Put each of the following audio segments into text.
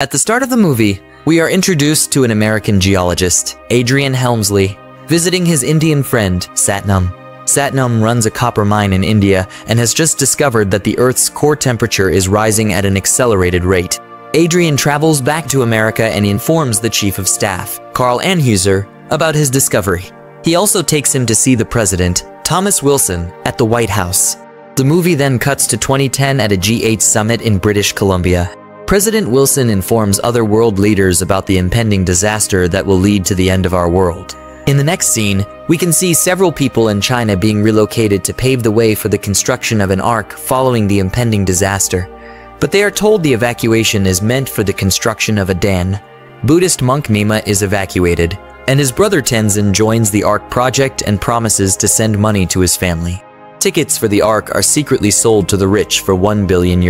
At the start of the movie, we are introduced to an American geologist, Adrian Helmsley, visiting his Indian friend, Satnam. Satnam runs a copper mine in India and has just discovered that the Earth's core temperature is rising at an accelerated rate. Adrian travels back to America and informs the Chief of Staff, Carl Anheuser, about his discovery. He also takes him to see the President, Thomas Wilson, at the White House. The movie then cuts to 2010 at a G8 summit in British Columbia. President Wilson informs other world leaders about the impending disaster that will lead to the end of our world. In the next scene, we can see several people in China being relocated to pave the way for the construction of an ark following the impending disaster. But they are told the evacuation is meant for the construction of a dam. Buddhist monk Nima is evacuated, and his brother Tenzin joins the ark project and promises to send money to his family. Tickets for the ark are secretly sold to the rich for €1 billion.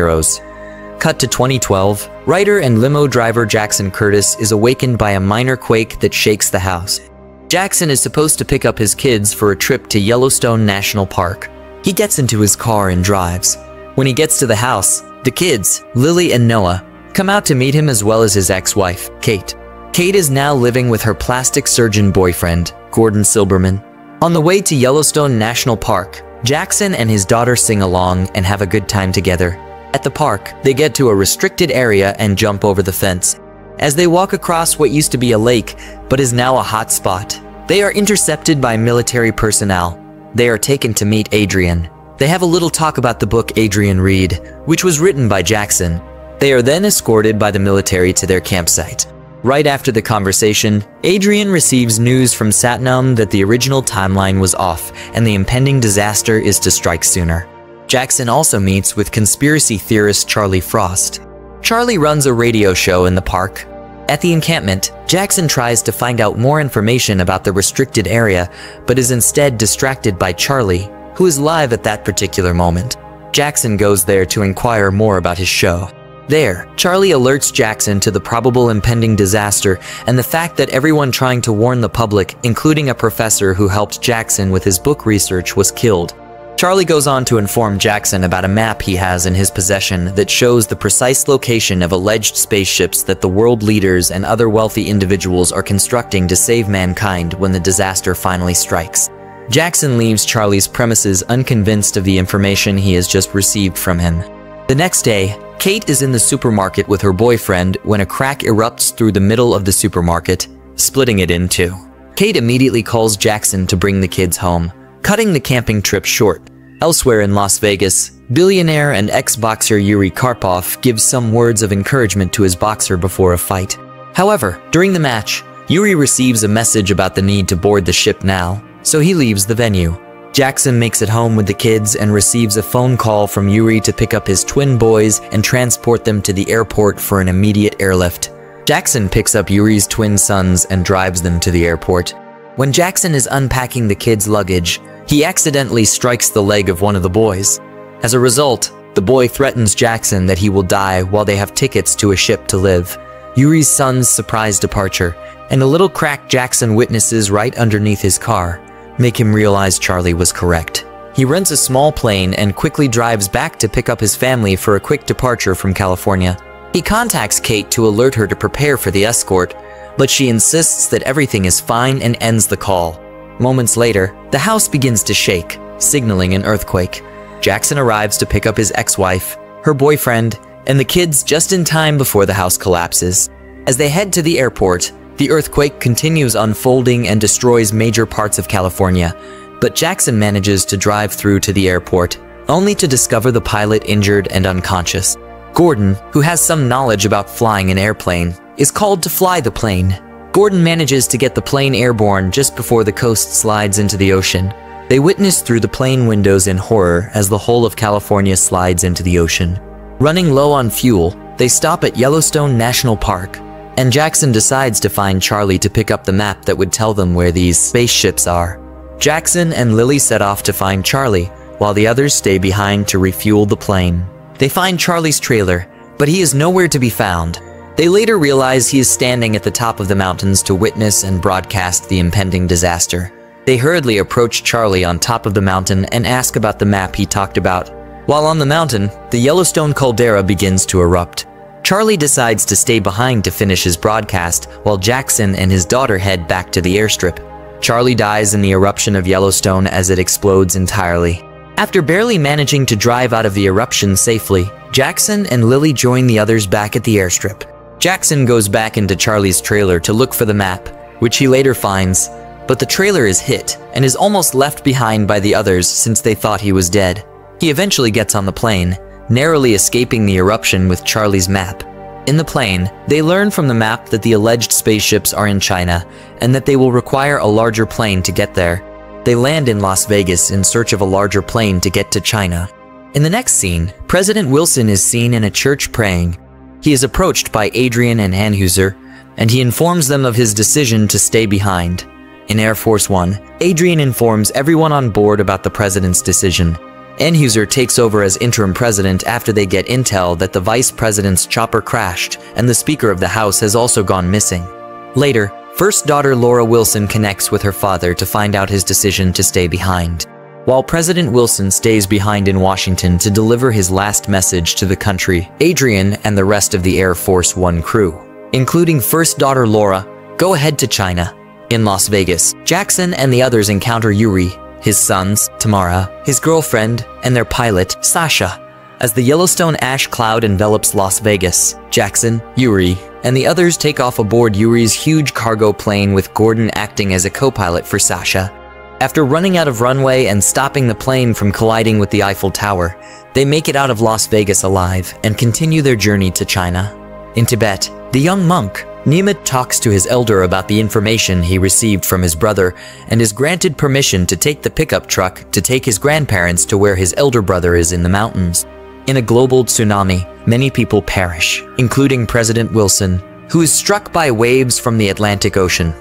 Cut to 2012, writer and limo driver Jackson Curtis is awakened by a minor quake that shakes the house. Jackson is supposed to pick up his kids for a trip to Yellowstone National Park. He gets into his car and drives. When he gets to the house, the kids, Lily and Noah, come out to meet him as well as his ex-wife, Kate. Kate is now living with her plastic surgeon boyfriend, Gordon Silberman. On the way to Yellowstone National Park, Jackson and his daughter sing along and have a good time together. At the park, they get to a restricted area and jump over the fence. As they walk across what used to be a lake, but is now a hot spot, they are intercepted by military personnel. They are taken to meet Adrian. They have a little talk about the book Adrian Reed, which was written by Jackson. They are then escorted by the military to their campsite. Right after the conversation, Adrian receives news from Satnam that the original timeline was off and the impending disaster is to strike sooner. Jackson also meets with conspiracy theorist Charlie Frost. Charlie runs a radio show in the park. At the encampment, Jackson tries to find out more information about the restricted area, but is instead distracted by Charlie, who is live at that particular moment. Jackson goes there to inquire more about his show. There, Charlie alerts Jackson to the probable impending disaster and the fact that everyone trying to warn the public, including a professor who helped Jackson with his book research, was killed. Charlie goes on to inform Jackson about a map he has in his possession that shows the precise location of alleged spaceships that the world leaders and other wealthy individuals are constructing to save mankind when the disaster finally strikes. Jackson leaves Charlie's premises unconvinced of the information he has just received from him. The next day, Kate is in the supermarket with her boyfriend when a crack erupts through the middle of the supermarket, splitting it in two. Kate immediately calls Jackson to bring the kids home, cutting the camping trip short. Elsewhere in Las Vegas, billionaire and ex-boxer Yuri Karpov gives some words of encouragement to his boxer before a fight. However, during the match, Yuri receives a message about the need to board the ship now, so he leaves the venue. Jackson makes it home with the kids and receives a phone call from Yuri to pick up his twin boys and transport them to the airport for an immediate airlift. Jackson picks up Yuri's twin sons and drives them to the airport. When Jackson is unpacking the kids' luggage, he accidentally strikes the leg of one of the boys. As a result, the boy threatens Jackson that he will die while they have tickets to a ship to live. Yuri's son's surprise departure, and a little crack Jackson witnesses right underneath his car, make him realize Charlie was correct. He rents a small plane and quickly drives back to pick up his family for a quick departure from California. He contacts Kate to alert her to prepare for the escort, but she insists that everything is fine and ends the call. Moments later, the house begins to shake, signaling an earthquake. Jackson arrives to pick up his ex-wife, her boyfriend, and the kids just in time before the house collapses. As they head to the airport, the earthquake continues unfolding and destroys major parts of California, but Jackson manages to drive through to the airport, only to discover the pilot injured and unconscious. Gordon, who has some knowledge about flying an airplane, is called to fly the plane. Gordon manages to get the plane airborne just before the coast slides into the ocean. They witness through the plane windows in horror as the whole of California slides into the ocean. Running low on fuel, they stop at Yellowstone National Park, and Jackson decides to find Charlie to pick up the map that would tell them where these spaceships are. Jackson and Lily set off to find Charlie, while the others stay behind to refuel the plane. They find Charlie's trailer, but he is nowhere to be found. They later realize he is standing at the top of the mountains to witness and broadcast the impending disaster. They hurriedly approach Charlie on top of the mountain and ask about the map he talked about. While on the mountain, the Yellowstone caldera begins to erupt. Charlie decides to stay behind to finish his broadcast, while Jackson and his daughter head back to the airstrip. Charlie dies in the eruption of Yellowstone as it explodes entirely. After barely managing to drive out of the eruption safely, Jackson and Lily join the others back at the airstrip. Jackson goes back into Charlie's trailer to look for the map, which he later finds, but the trailer is hit and is almost left behind by the others since they thought he was dead. He eventually gets on the plane, narrowly escaping the eruption with Charlie's map. In the plane, they learn from the map that the alleged spaceships are in China and that they will require a larger plane to get there. They land in Las Vegas in search of a larger plane to get to China. In the next scene, President Wilson is seen in a church praying. He is approached by Adrian and Helmsley, and he informs them of his decision to stay behind. In Air Force One, Adrian informs everyone on board about the president's decision. Helmsley takes over as interim president after they get intel that the vice president's chopper crashed and the Speaker of the House has also gone missing. Later, first daughter Laura Wilson connects with her father to find out his decision to stay behind. While President Wilson stays behind in Washington to deliver his last message to the country, Adrian and the rest of the Air Force One crew, including first daughter Laura, go ahead to China. In Las Vegas, Jackson and the others encounter Yuri, his sons, Tamara, his girlfriend, and their pilot, Sasha. As the Yellowstone ash cloud envelops Las Vegas, Jackson, Yuri, and the others take off aboard Yuri's huge cargo plane with Gordon acting as a co-pilot for Sasha. After running out of runway and stopping the plane from colliding with the Eiffel Tower, they make it out of Las Vegas alive and continue their journey to China. In Tibet, the young monk, Nemeth, talks to his elder about the information he received from his brother and is granted permission to take the pickup truck to take his grandparents to where his elder brother is in the mountains. In a global tsunami, many people perish, including President Wilson, who is struck by waves from the Atlantic Ocean.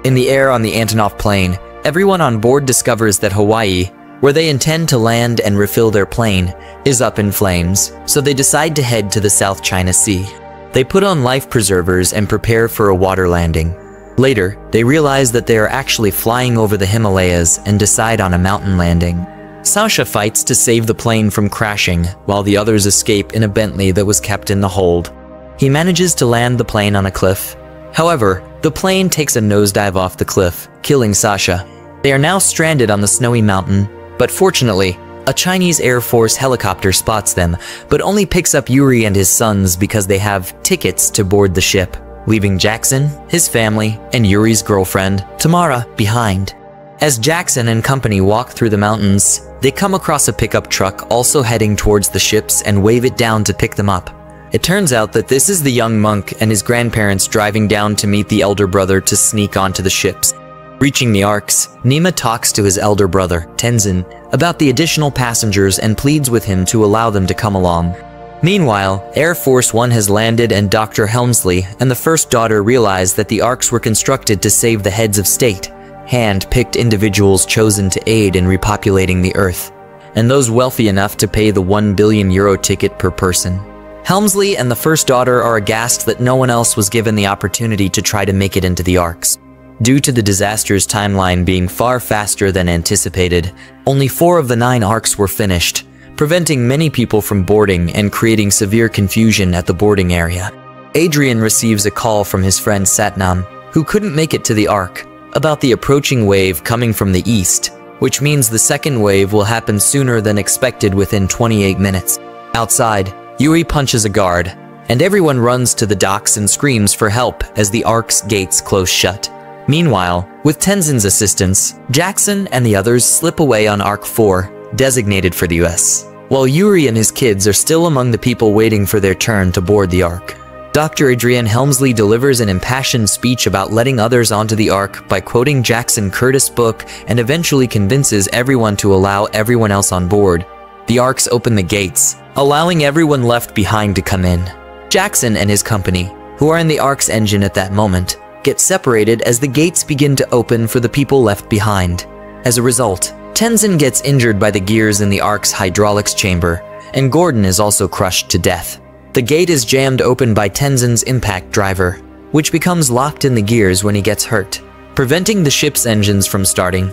In the air on the Antonov plane, everyone on board discovers that Hawaii, where they intend to land and refill their plane, is up in flames, so they decide to head to the South China Sea. They put on life preservers and prepare for a water landing. Later, they realize that they are actually flying over the Himalayas and decide on a mountain landing. Sasha fights to save the plane from crashing, while the others escape in a Bentley that was kept in the hold. He manages to land the plane on a cliff. However, the plane takes a nosedive off the cliff, killing Sasha. They are now stranded on the snowy mountain, but fortunately, a Chinese Air Force helicopter spots them, but only picks up Yuri and his sons because they have tickets to board the ship, leaving Jackson, his family, and Yuri's girlfriend, Tamara, behind. As Jackson and company walk through the mountains, they come across a pickup truck also heading towards the ships and wave it down to pick them up. It turns out that this is the young monk and his grandparents driving down to meet the elder brother to sneak onto the ships. Reaching the Arks, Nemeth talks to his elder brother, Tenzin, about the additional passengers and pleads with him to allow them to come along. Meanwhile, Air Force One has landed and Dr. Helmsley and the first daughter realize that the Arks were constructed to save the heads of state, hand-picked individuals chosen to aid in repopulating the Earth, and those wealthy enough to pay the €1 billion ticket per person. Helmsley and the first daughter are aghast that no one else was given the opportunity to try to make it into the Arks. Due to the disaster's timeline being far faster than anticipated, only 4 of the 9 arcs were finished, preventing many people from boarding and creating severe confusion at the boarding area. Adrian receives a call from his friend Satnam, who couldn't make it to the ark, about the approaching wave coming from the east, which means the second wave will happen sooner than expected within 28 minutes. Outside, Yuri punches a guard, and everyone runs to the docks and screams for help as the ark's gates close shut. Meanwhile, with Tenzin's assistance, Jackson and the others slip away on Ark 4, designated for the US, while Yuri and his kids are still among the people waiting for their turn to board the Ark. Dr. Adrian Helmsley delivers an impassioned speech about letting others onto the Ark by quoting Jackson Curtis' book and eventually convinces everyone to allow everyone else on board. The Arks open the gates, allowing everyone left behind to come in. Jackson and his company, who are in the Ark's engine at that moment, get separated as the gates begin to open for the people left behind. As a result, Tenzin gets injured by the gears in the Ark's hydraulics chamber, and Gordon is also crushed to death. The gate is jammed open by Tenzin's impact driver, which becomes locked in the gears when he gets hurt, preventing the ship's engines from starting.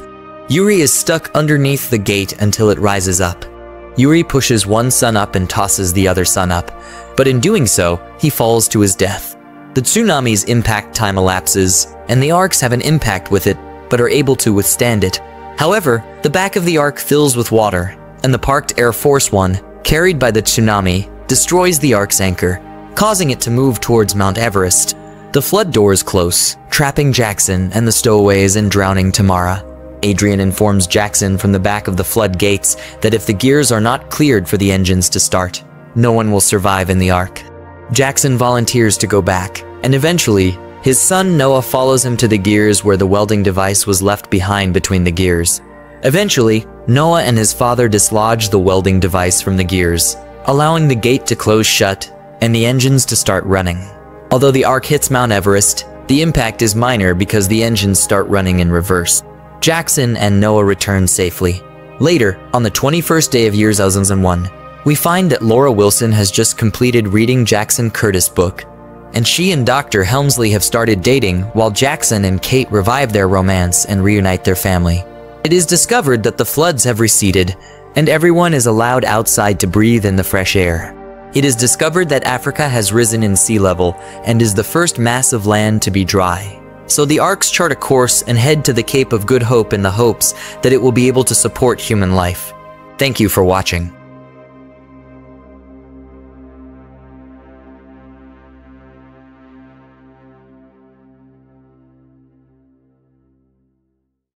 Yuri is stuck underneath the gate until it rises up. Yuri pushes one son up and tosses the other son up, but in doing so, he falls to his death. The tsunami's impact time elapses, and the arks have an impact with it, but are able to withstand it. However, the back of the ark fills with water, and the parked Air Force One, carried by the tsunami, destroys the ark's anchor, causing it to move towards Mount Everest. The flood doors close, trapping Jackson and the stowaways and drowning Tamara. Adrian informs Jackson from the back of the floodgates that if the gears are not cleared for the engines to start, no one will survive in the ark. Jackson volunteers to go back, and eventually, his son Noah follows him to the gears where the welding device was left behind between the gears. Eventually, Noah and his father dislodge the welding device from the gears, allowing the gate to close shut and the engines to start running. Although the ark hits Mount Everest, the impact is minor because the engines start running in reverse. Jackson and Noah return safely. Later, on the 21st day of year 2001, we find that Laura Wilson has just completed reading Jackson Curtis' book, and she and Dr. Helmsley have started dating while Jackson and Kate revive their romance and reunite their family. It is discovered that the floods have receded, and everyone is allowed outside to breathe in the fresh air. It is discovered that Africa has risen in sea level and is the first mass of land to be dry. So the arks chart a course and head to the Cape of Good Hope in the hopes that it will be able to support human life. Thank you for watching.